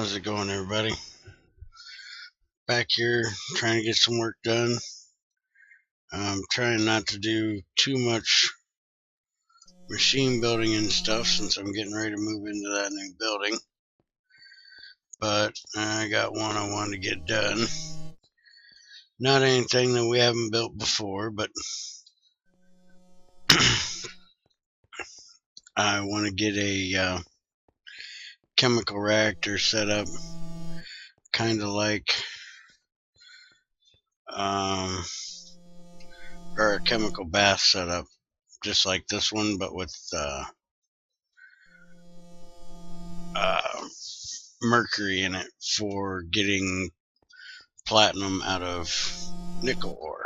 How's it going, everybody? Back here trying to get some work done. I'm trying not to do too much machine building and stuff since I'm getting ready to move into that new building. But I got one I wanted to get done. Not anything that we haven't built before, but I want to get a chemical reactor set up, kind of like or a chemical bath setup, just like this one, but with mercury in it for getting platinum out of nickel ore.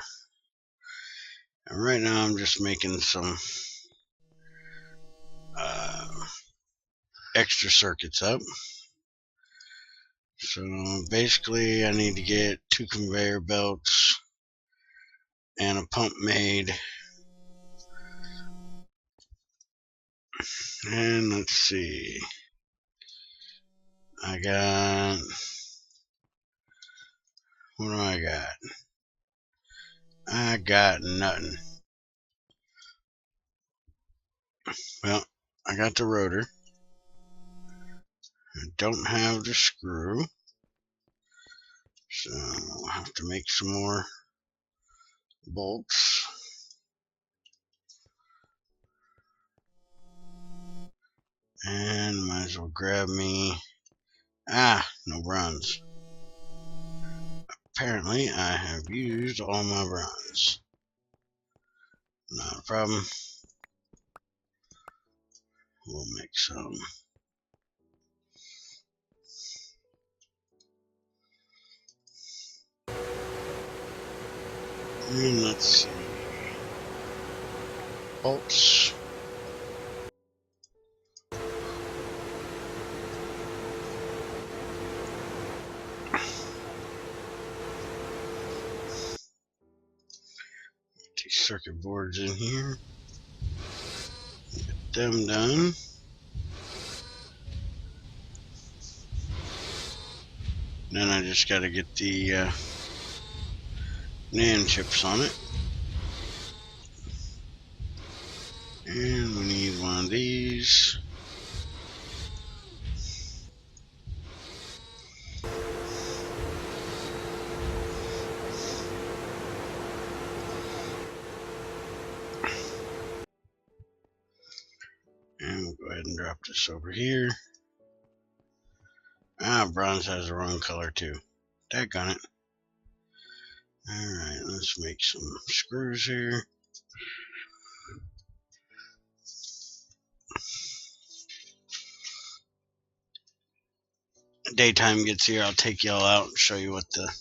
And right now I'm just making some extra circuits up. So basically I need to get 2 conveyor belts and a pump made. And let's see, what do I got? I got nothing. Well, I got the rotor. I don't have the screw, so I'll have to make some more bolts. And might as well grab me, no bronze. Apparently I have used all my bronze. Not a problem. We'll make some. And let's see. Bolts. These circuit boards in here. Get them done. Then I just got to get the NAND chips on it. And we need one of these. And we'll go ahead and drop this over here. Bronze has the wrong color too. Daggone it. Alright, let's make some screws here. Daytime gets here, I'll take y'all out and show you what the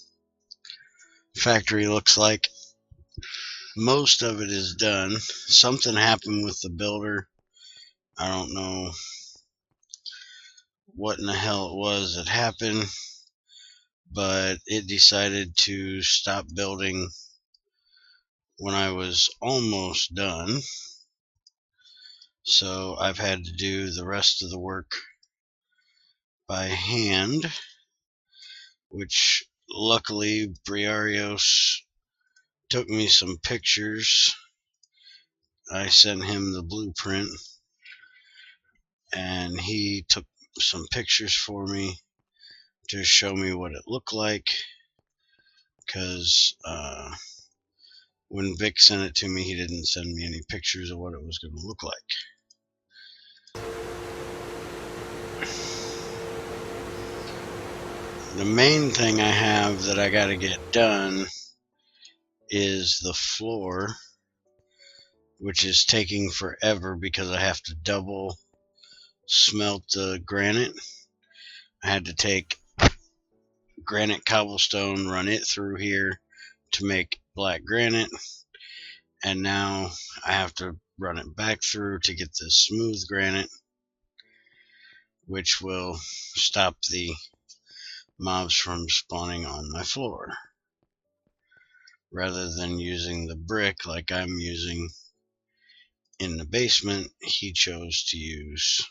factory looks like. Most of it is done. Something happened with the builder. I don't know what in the hell it was that happened, but it decided to stop building when I was almost done. So I've had to do the rest of the work by hand, which luckily Briarios took me some pictures. I sent him the blueprint and he took some pictures for me to show me what it looked like, because when Vic sent it to me, he didn't send me any pictures of what it was going to look like. The main thing I have that I got to get done is the floor, which is taking forever because I have to double smelt the granite. I had to take granite cobblestone, run it through here to make black granite, and now I have to run it back through to get this smooth granite, which will stop the mobs from spawning on my floor. Rather than using the brick like I'm using in the basement, he chose to use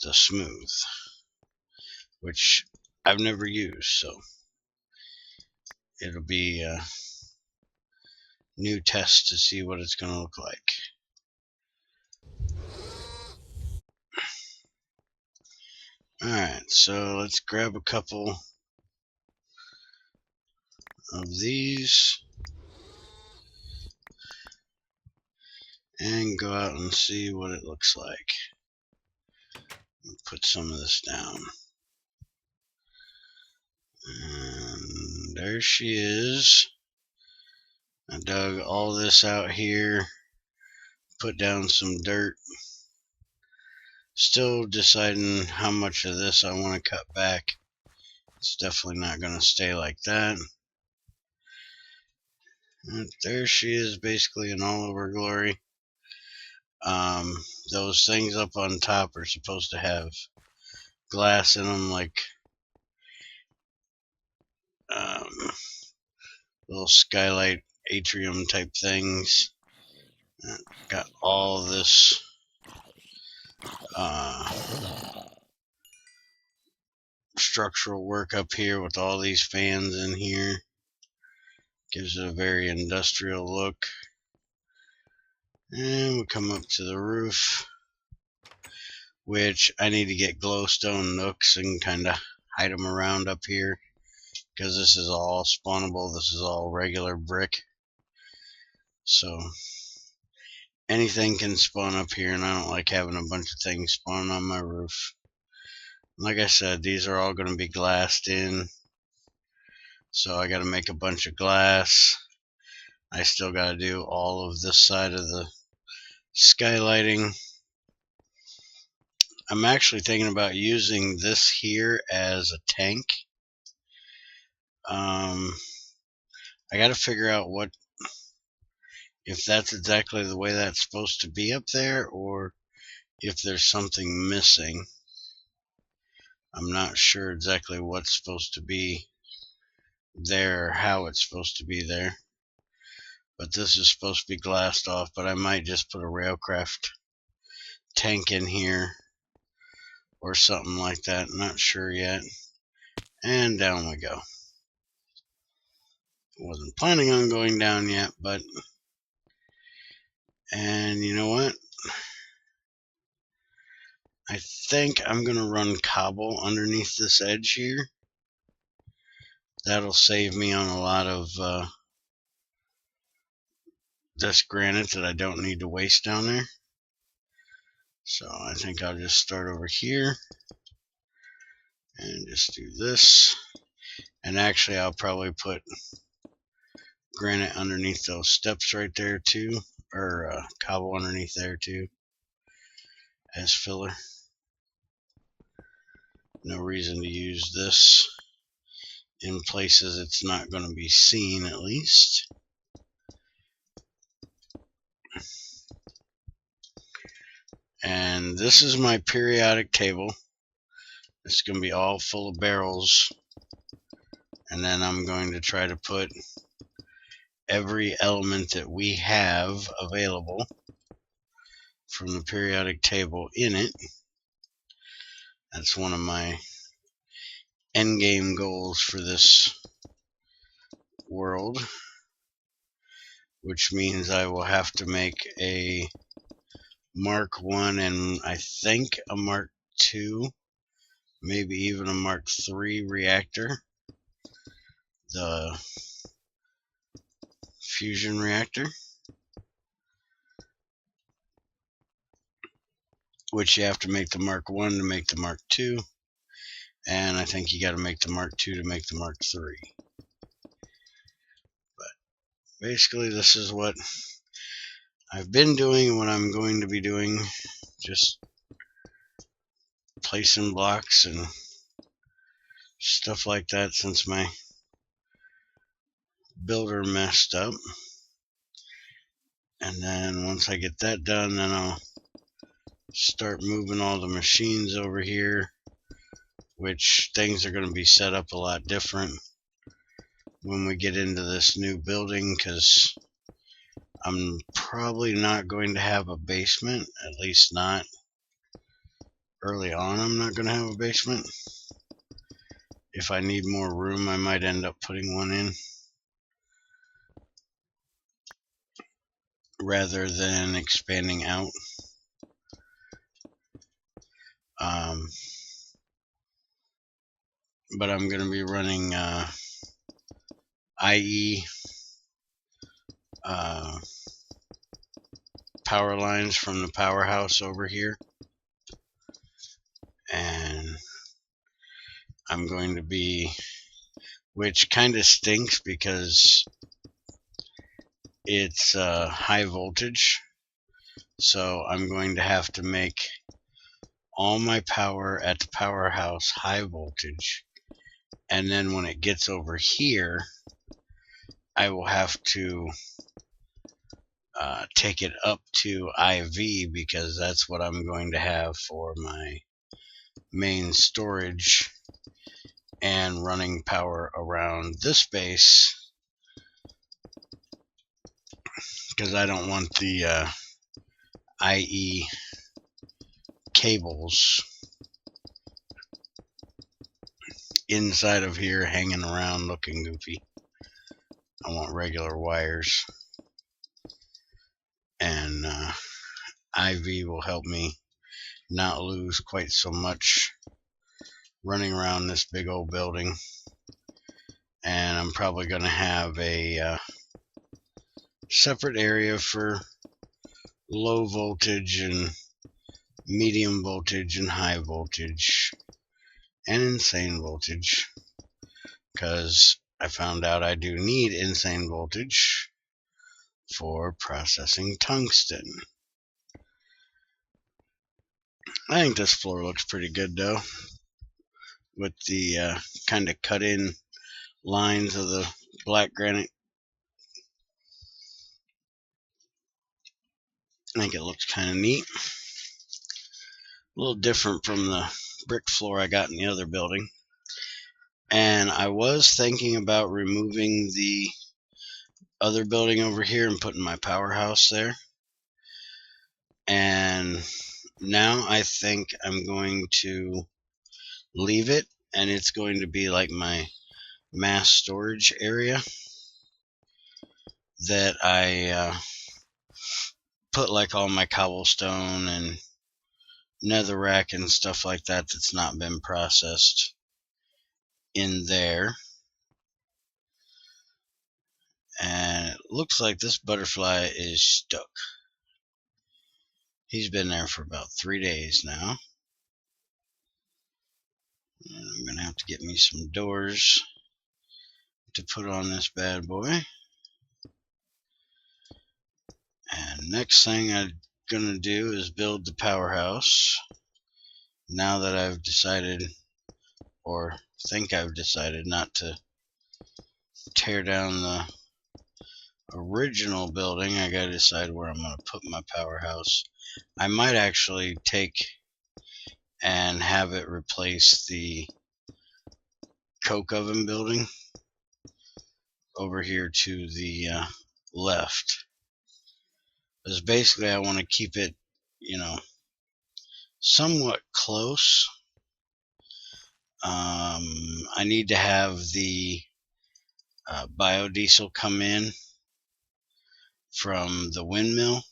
the smooth, which I've never used, so it'll be a new test to see what it's going to look like. Alright, so let's grab a couple of these and go out and see what it looks like. Put some of this down. And there she is. I dug all this out here, put down some dirt. Still deciding how much of this I want to cut back. It's definitely not going to stay like that. And there she is, basically in all of her glory. Those things up on top are supposed to have glass in them, like little skylight atrium type things. Got all this structural work up here with all these fans in here. Gives it a very industrial look. And we come up to the roof, which I need to get glowstone nooks and kind of hide them around up here, because this is all spawnable. This is all regular brick, so anything can spawn up here, and I don't like having a bunch of things spawn on my roof. Like I said, these are all going to be glassed in, so I got to make a bunch of glass. I still got to do all of this side of the skylighting. I'm actually thinking about using this here as a tank. I got to figure out if that's exactly the way that's supposed to be up there, or if there's something missing. I'm not sure exactly what's supposed to be there, or how it's supposed to be there. But this is supposed to be glassed off, but I might just put a Railcraft tank in here or something like that. Not sure yet. And down we go. Wasn't planning on going down yet, but... And you know what? I think I'm going to run cobble underneath this edge here. That'll save me on a lot of this granite that I don't need to waste down there. So I think I'll just start over here and just do this. And actually I'll probably put granite underneath those steps right there too, or cobble underneath there too as filler. No reason to use this in places it's not going to be seen, at least. And this is my periodic table. It's going to be all full of barrels, and then I'm going to try to put every element that we have available from the periodic table in it. That's one of my end game goals for this world, which means I will have to make a Mark 1 and I think a Mark 2, maybe even a Mark 3 reactor, the fusion reactor, which you have to make the Mark 1 to make the Mark 2, and I think you got to make the Mark 2 to make the Mark 3. But basically this is what I've been doing and what I'm going to be doing, just placing blocks and stuff like that since my builder messed up. And then once I get that done, then I'll start moving all the machines over here, which things are going to be set up a lot different when we get into this new building, because I'm probably not going to have a basement, at least not early on. I'm not going to have a basement. If I need more room, I might end up putting one in rather than expanding out. But I'm going to be running IE power lines from the powerhouse over here, and I'm going to be, which kind of stinks because it's high voltage, so I'm going to have to make all my power at the powerhouse high voltage, and then when it gets over here I will have to take it up to IV, because that's what I'm going to have for my main storage and running power around this base, because I don't want the IE cables inside of here hanging around looking goofy. I want regular wires, and IV will help me not lose quite so much running around this big old building. And I'm probably going to have a separate area for low voltage and medium voltage and high voltage and insane voltage, because I found out I do need insane voltage for processing tungsten. I think this floor looks pretty good though, with the kind of cut in lines of the black granite. I think it looks kind of neat. A little different from the brick floor I got in the other building. And I was thinking about removing the other building over here and putting my powerhouse there. And now I think I'm going to leave it, and it's going to be like my mass storage area that I put like all my cobblestone and netherrack and stuff like that that's not been processed in there. And it looks like this butterfly is stuck. He's been there for about 3 days now. And I'm going to have to get me some doors to put on this bad boy. And next thing I'm going to do is build the powerhouse. Now that I've decided, or think I've decided, not to tear down the original building, I gotta decide where I'm going to put my powerhouse. I might actually take and have it replace the coke oven building over here to the left. Because basically I want to keep it, somewhat close. I need to have the biodiesel come in from the windmill,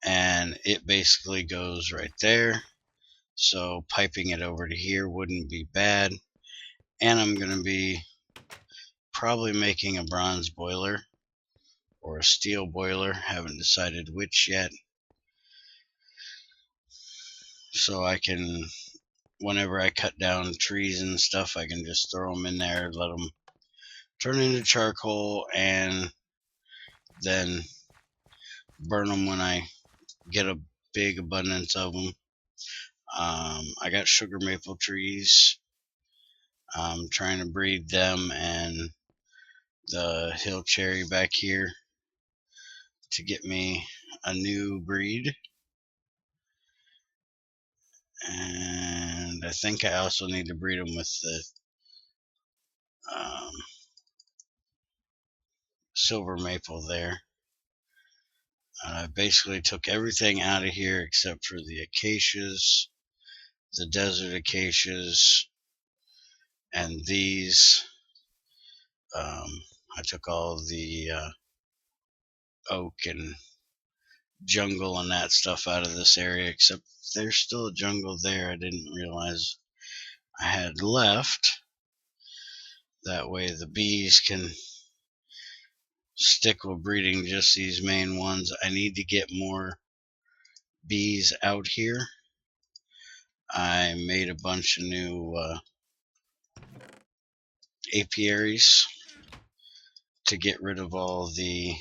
and it basically goes right there, so piping it over to here wouldn't be bad. And I'm going to be probably making a bronze boiler or a steel boiler, haven't decided which yet, so I can, whenever I cut down trees and stuff, I can just throw them in there, let them turn into charcoal, and then burn them when I get a big abundance of them. I got sugar maple trees. I'm trying to breed them and the hill cherry back here to get me a new breed. And I think I also need to breed them with the silver maple there. I basically took everything out of here except for the acacias, the desert acacias, And these, I took all the oak and jungle and that stuff out of this area, except there's still a jungle there I didn't realize I had left. That way the bees can stick with breeding just these main ones. I need to get more bees out here. I made a bunch of new apiaries to get rid of all the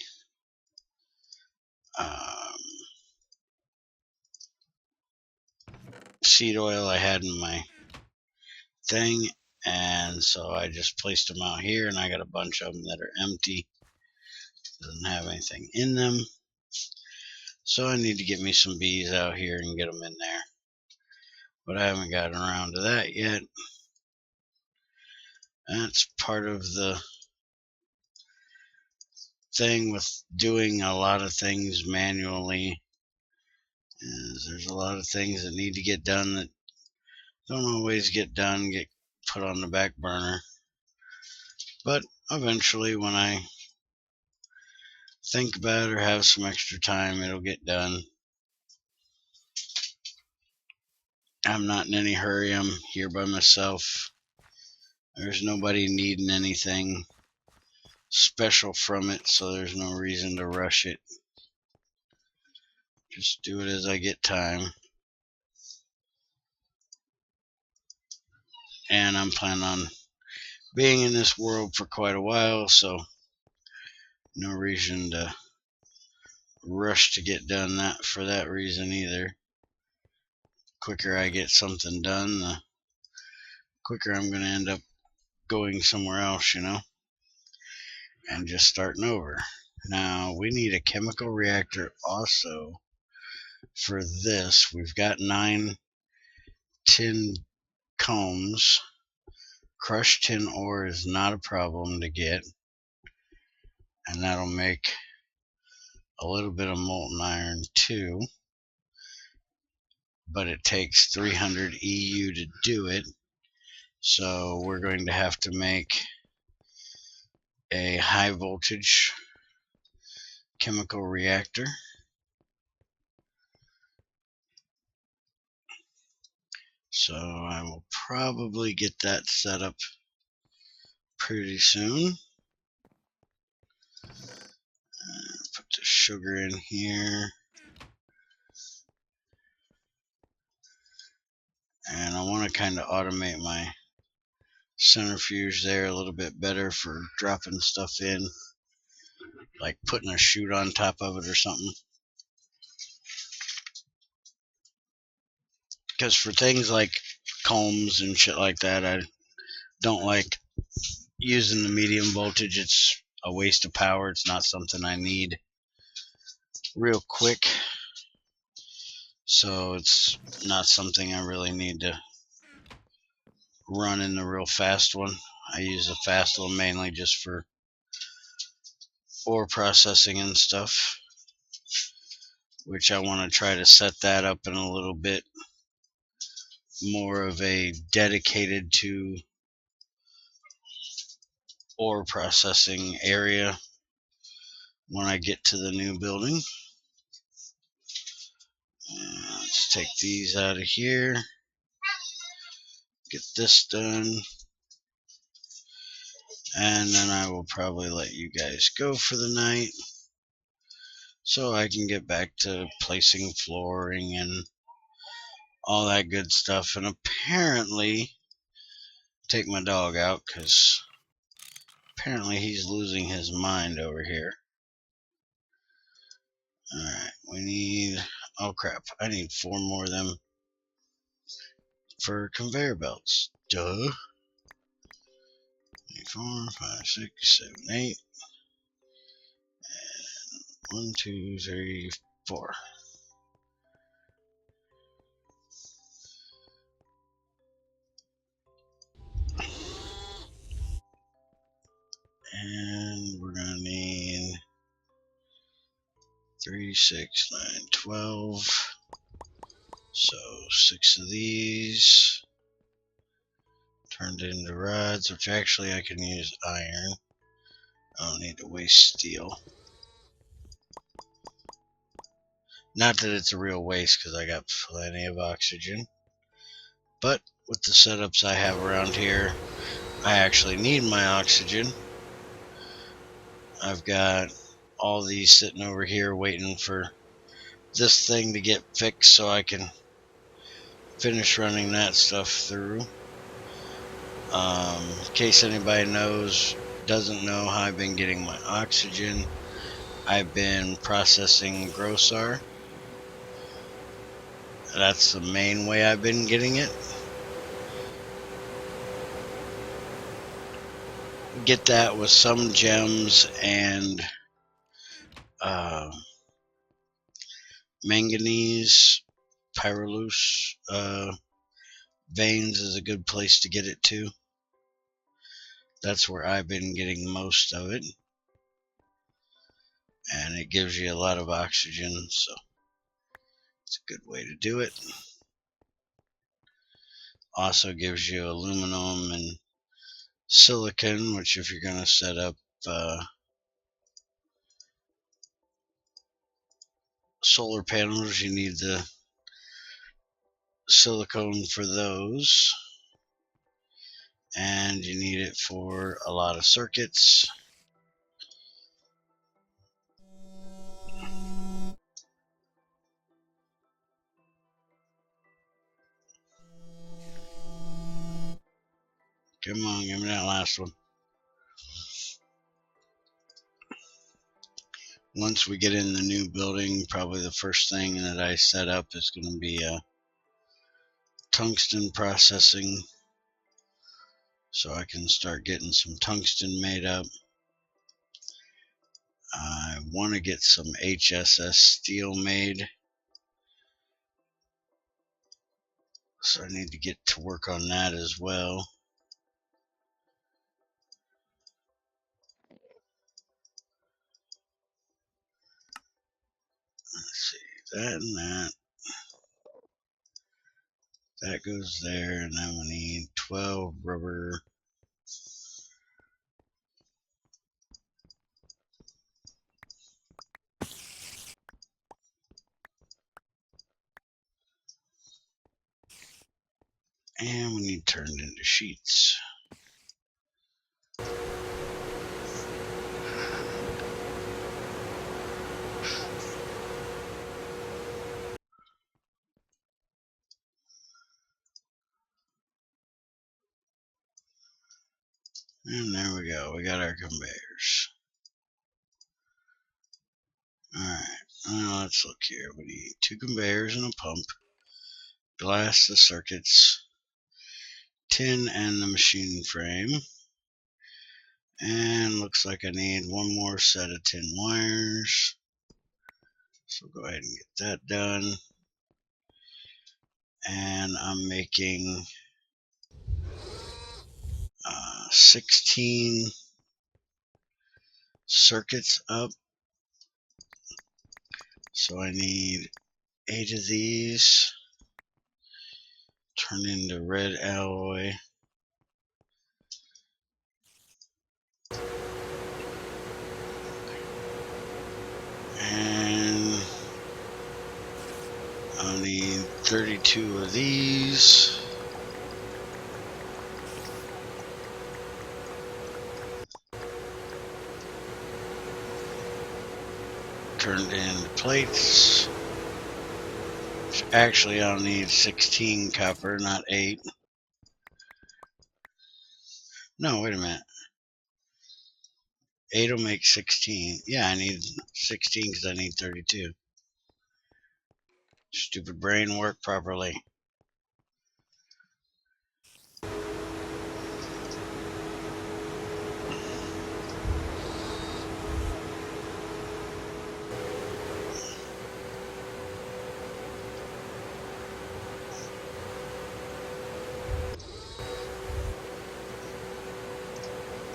seed oil I had in my thing, and so I just placed them out here, and I got a bunch of them that are empty, doesn't have anything in them. So I need to get me some bees out here and get them in there, but I haven't gotten around to that yet. That's part of the thing with doing a lot of things manually, is there's a lot of things that need to get done that don't always get done, get put on the back burner. But eventually, when I think about it or have some extra time, it'll get done. I'm not in any hurry. I'm here by myself. There's nobody needing anything special from it, so there's no reason to rush it. Just do it as I get time. And I'm planning on being in this world for quite a while, so no reason to rush to get done that for that reason either. Quicker I get something done, the quicker I'm going to end up going somewhere else, and just starting over. Now, we need a chemical reactor also for this. We've got 9 tin combs. Crushed tin ore is not a problem to get, and that'll make a little bit of molten iron too, but it takes 300 EU to do it, so we're going to have to make a high voltage chemical reactor. So I will probably get that set up pretty soon. Put the sugar in here. And I want to kind of automate my centrifuge there a little bit better for dropping stuff in, like putting a chute on top of it or something. Because for things like combs and shit like that, I don't like using the medium voltage. It's a waste of power. It's not something I need real quick, so it's not something I really need to run in the real fast one. I use the fast one mainly just for ore processing and stuff, which I want to try to set that up in a little bit more of a dedicated to ore processing area when I get to the new building. Let's take these out of here, get this done, and then I will probably let you guys go for the night so I can get back to placing flooring and all that good stuff, and apparently take my dog out, because apparently he's losing his mind over here. Alright, we need, oh crap, I need 4 more of them for conveyor belts. Duh. 4, 5, 6, 7, 8. And 1, 2, 3, 4. And we're gonna need 3, 6, 9, 12. So 6 of these. Turned into rods, which actually I can use iron. I don't need to waste steel. Not that it's a real waste, because I got plenty of oxygen. But with the setups I have around here, I actually need my oxygen. I've got all these sitting over here waiting for this thing to get fixed so I can finish running that stuff through. In case anybody doesn't know how I've been getting my oxygen, I've been processing Grossar. That's the main way I've been getting it. Get that with some gems and manganese, pyroluce veins is a good place to get it to. That's where I've been getting most of it. And it gives you a lot of oxygen, so it's a good way to do it. Also gives you aluminum and silicon, which if you're going to set up solar panels, you need the silicone for those. And you need it for a lot of circuits. Come on, give me that last one. Once we get in the new building, probably the first thing that I set up is going to be tungsten processing, so I can start getting some tungsten made up. I want to get some HSS steel made, so I need to get to work on that as well. Let's see, that and that. That goes there, and then we need 12 rubber. And we need turned into sheets. And there we go. We got our conveyors. Alright, now let's look here. We need 2 conveyors and a pump, glass the circuits, tin and the machine frame, and looks like I need one more set of tin wires. So go ahead and get that done. And I'm making 16 circuits up. So I need 8 of these. Turn into red alloy. And I'll need 32 of these. Turned into plates. Actually, I'll need 16 copper, not 8. No, wait a minute. 8 will make 16. Yeah, I need 16 because I need 32. Stupid brain work properly.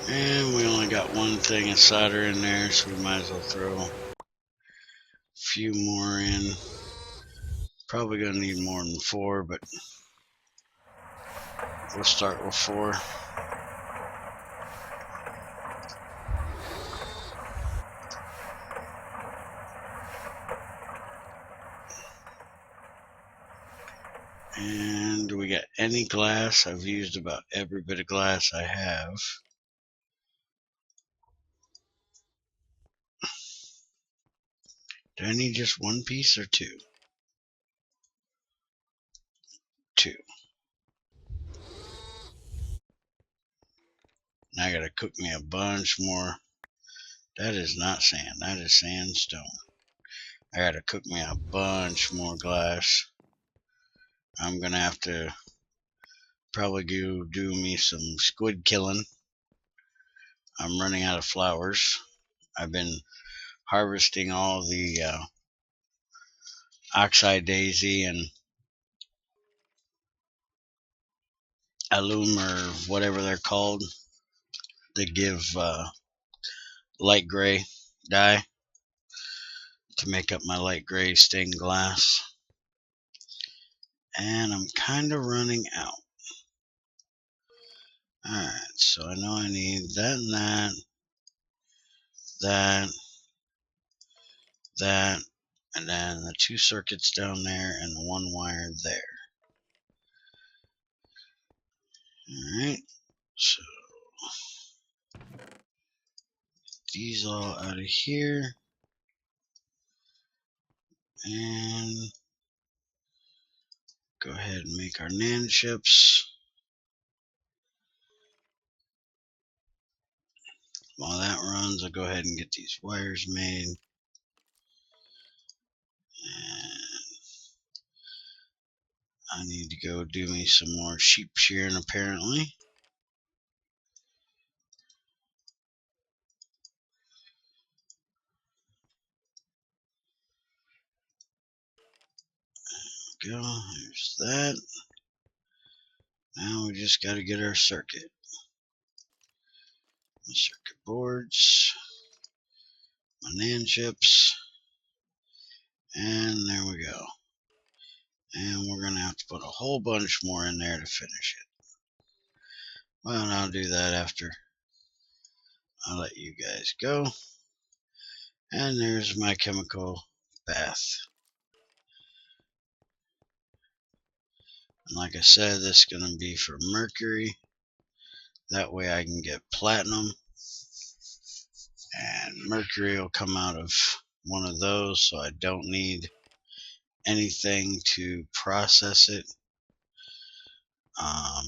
And we only got one thing of solder in there, so we might as well throw a few more in. Probably gonna need more than 4, but we'll start with 4. And do we got any glass? I've used about every bit of glass I have. Do I need just 1 piece or 2? 2. Now I gotta cook me a bunch more. That is not sand, that is sandstone. I gotta cook me a bunch more glass. I'm gonna have to probably go do me some squid killing. I'm running out of flowers. I've been harvesting all the oxeye daisy and alum or whatever they're called. They give light gray dye to make up my light gray stained glass. And I'm kind of running out. Alright, so I know I need that and that, and then the 2 circuits down there and the 1 wire there. Alright, so these all out of here, and go ahead and make our NAND chips. While that runs, I'll go ahead and get these wires made. And I need to go do me some more sheep shearing apparently. Go, there's that. Now we just got to get our circuit. My circuit boards, my NAND chips, and there we go. And we're going to have to put a whole bunch more in there to finish it. Well, I'll do that after I let you guys go. And there's my chemical bath. And like I said, this is going to be for mercury. That way I can get platinum. And mercury will come out of one of those, so I don't need anything to process it. I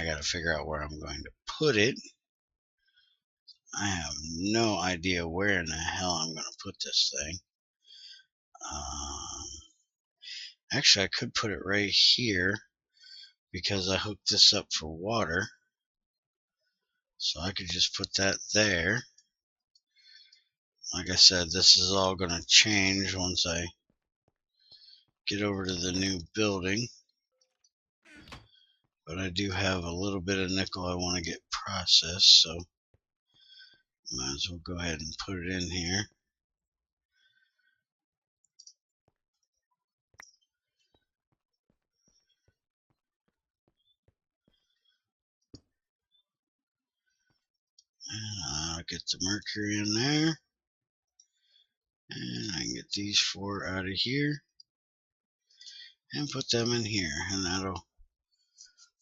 got to figure out where I'm going to put it. I have no idea where in the hell I'm going to put this thing. Actually, I could put it right here because I hooked this up for water. So I could just put that there. Like I said, this is all going to change once I get over to the new building. But I do have a little bit of nickel I want to get processed, so might as well go ahead and put it in here. And I'll get the mercury in there. And I can get these 4 out of here and put them in here, and that'll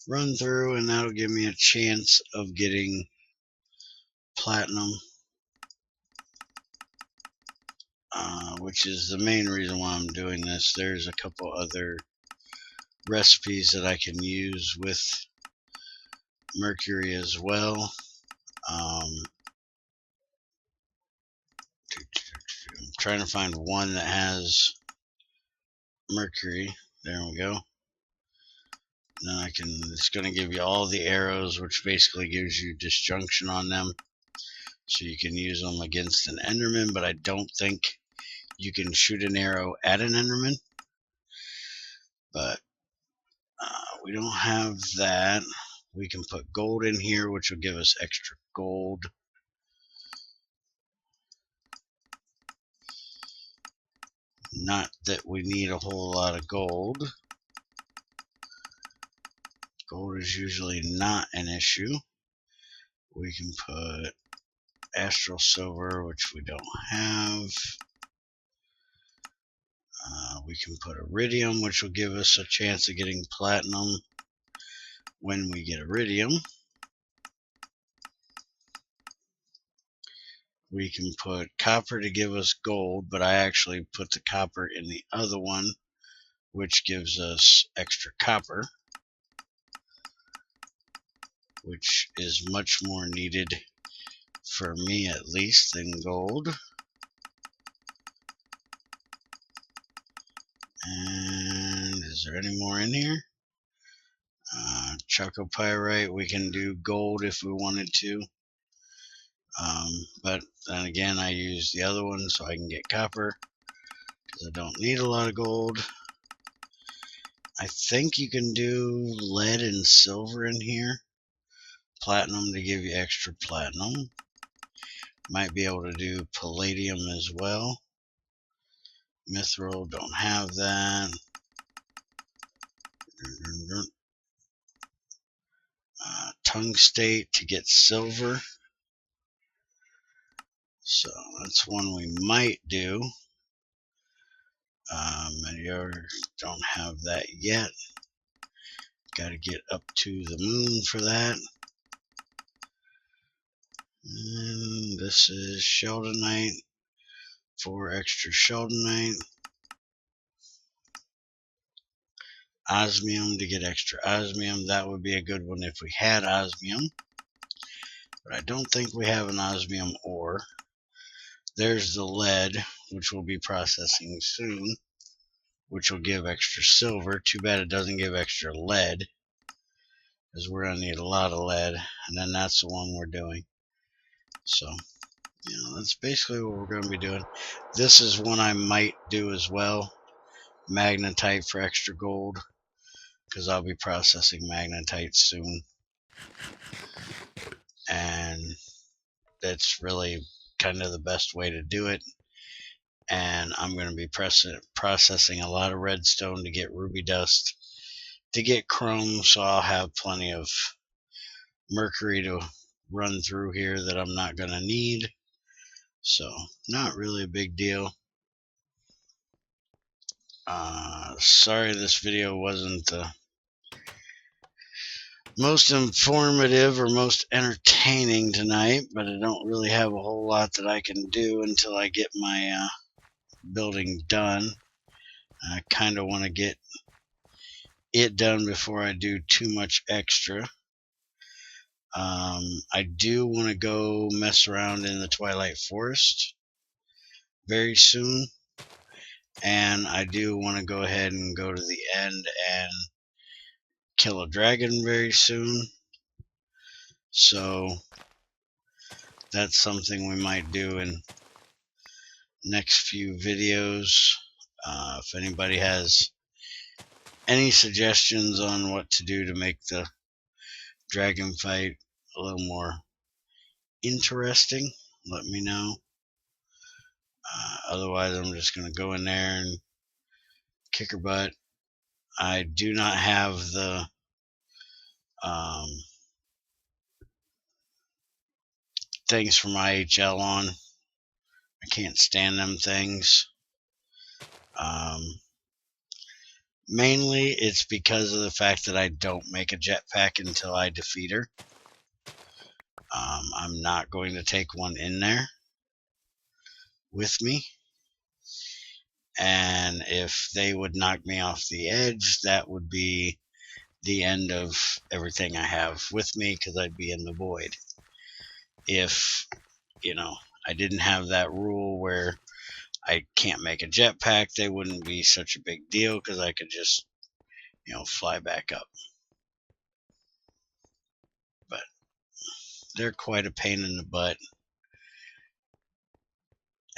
run through, and that'll give me a chance of getting platinum, which is the main reason why I'm doing this. There's a couple other recipes that I can use with mercury as well. I'm trying to find one that has mercury. There we go. Then it's going to give you all the arrows, which basically gives you disjunction on them, so you can use them against an Enderman, but I don't think you can shoot an arrow at an Enderman. But we don't have that. We can put gold in here, which will give us extra gold. Not that we need a whole lot of gold. Gold is usually not an issue. We can put astral silver, which we don't have. We can put iridium, which will give us a chance of getting platinum when we get iridium. We can put copper to give us gold, but I actually put the copper in the other one, which gives us extra copper, which is much more needed, for me at least, than gold. And is there any more in here? Chalcopyrite, we can do gold if we wanted to. But then again, I use the other one so I can get copper, because I don't need a lot of gold. I think you can do lead and silver in here. Platinum to give you extra platinum. Might be able to do palladium as well. Mithril, don't have that. Tungstate to get silver. So that's one we might do. You don't have that yet. Got to get up to the moon for that. And this is sheldonite. 4 extra sheldonite. Osmium to get extra osmium. That would be a good one if we had osmium. But I don't think we have an osmium ore. There's the lead, which we'll be processing soon, which will give extra silver. Too bad it doesn't give extra lead, because we're going to need a lot of lead. And then that's the one we're doing. So, that's basically what we're going to be doing. This is one I might do as well. Magnetite for extra gold, because I'll be processing magnetite soon. And that's really kind of the best way to do it. And I'm going to be processing a lot of redstone to get ruby dust, to get chrome, so I'll have plenty of mercury to run through here that I'm not going to need. So, not really a big deal. Sorry this video wasn't the most informative or most entertaining tonight, but I don't really have a whole lot that I can do until I get my building done. I kind of want to get it done before I do too much extra. I do want to go mess around in the Twilight Forest very soon, and I do want to go ahead and go to the end and kill a dragon very soon. So that's something we might do in next few videos. If anybody has any suggestions on what to do to make the dragon fight a little more interesting, let me know. Otherwise, I'm just going to go in there and kick her butt. I do not have the things from IHL on. I can't stand them things. Mainly, it's because of the fact that I don't make a jetpack until I defeat her. I'm not going to take one in there with me. And if they would knock me off the edge, that would be the end of everything I have with me, because I'd be in the void. If, I didn't have that rule where I can't make a jetpack, they wouldn't be such a big deal, because I could just, fly back up. But they're quite a pain in the butt.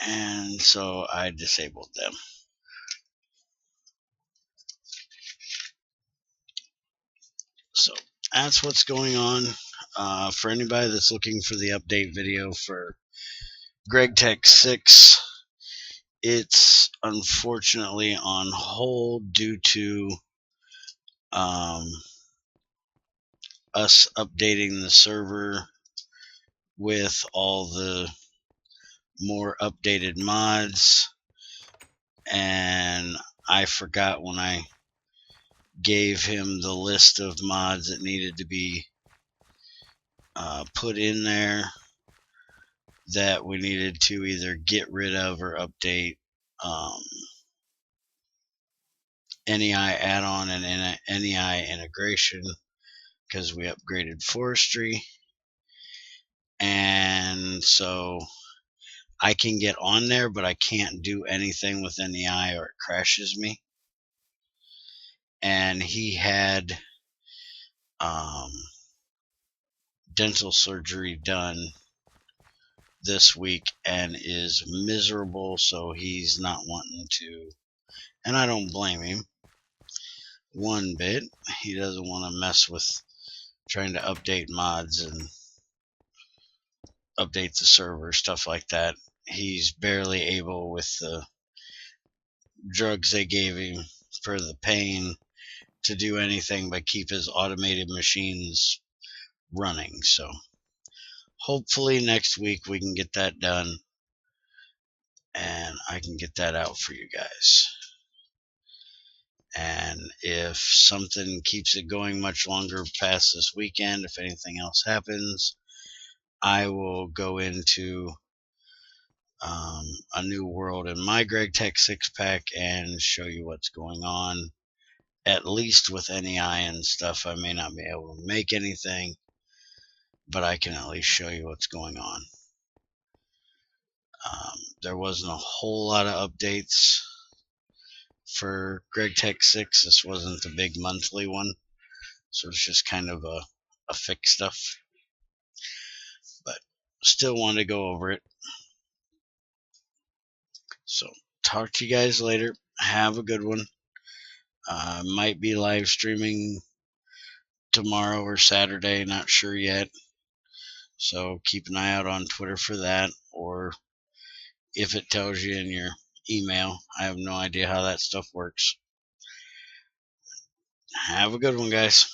And so I disabled them. So that's what's going on. For anybody that's looking for the update video for Gregtech 6, it's unfortunately on hold due to us updating the server with all the more updated mods, and I forgot when I gave him the list of mods that needed to be put in there that we needed to either get rid of or update. NEI add-on and NEI integration, because we upgraded forestry, and so I can get on there, but I can't do anything with NEI or it crashes me. And he had dental surgery done this week and is miserable, so he's not wanting to, and I don't blame him one bit. He doesn't want to mess with trying to update mods and update the server, stuff like that. He's barely able, with the drugs they gave him for the pain, to do anything but keep his automated machines running. So hopefully next week we can get that done and I can get that out for you guys. And if something keeps it going much longer past this weekend, if anything else happens, I will go into a new world in my Gregtech 6-pack and show you what's going on, at least with NEI and stuff. I may not be able to make anything, but I can at least show you what's going on. There wasn't a whole lot of updates for Gregtech 6. This wasn't the big monthly one, so it's just kind of a fix stuff. But still wanted to go over it. So talk to you guys later. Have a good one. Might be live streaming tomorrow or Saturday, not sure yet. So keep an eye out on Twitter for that, or if it tells you in your email. I have no idea how that stuff works. Have a good one, guys.